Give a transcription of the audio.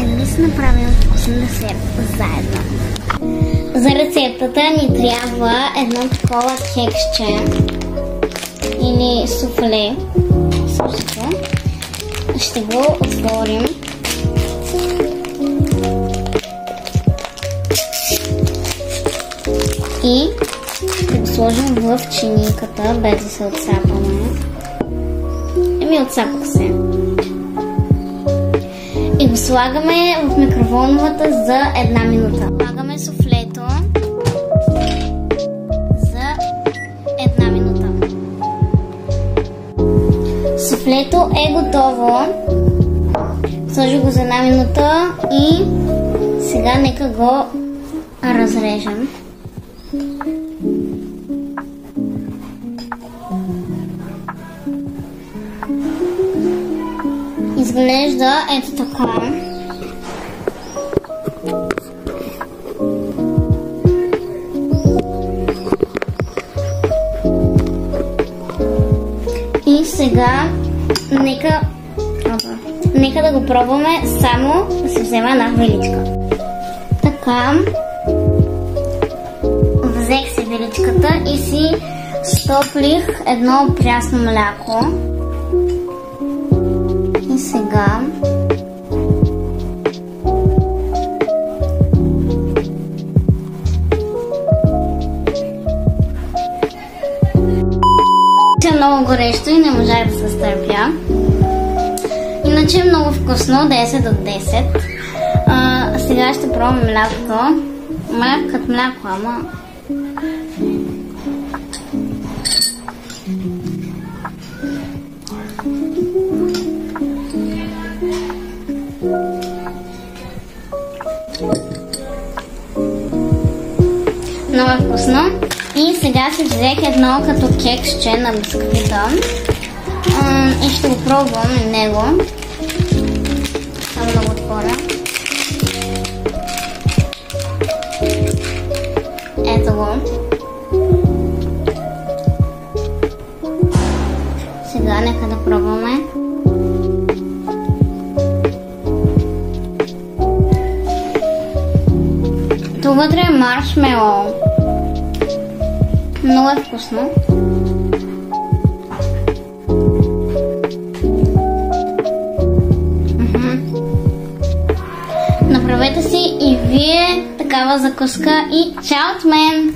Дали си направим вкусен десерт заедно? За рецептата ни трябва едно такова кексче или суфле. Същото. Ще го отворим. И ще го сложим в чиниката, без да се отцапаме. Отцапах се. И го слагаме в микроволновата за 1 минута. Слагаме суфлето за 1 минута. Суфлето е готово. Сложи го за 1 минута и сега нека го разрежем. Изглежда ето така. И сега нека да го пробваме, само да се взема една виличка. Така. Взех си виличката и си стоплих едно прясно мляко. И сега е много горещо и не можах да се стърпя. Иначе е много вкусно, 10 от 10. Сега ще пробвам млякото. Като мляко, ама много е вкусно. И сега си взех едно като кексче на бисквита. И ще го пробвам него. Само да го отворя. Ето го. Сега нека да пробваме. Тук вътре е маршмелоу. Много е вкусно. Направете си и вие такава закуска и чао от мен!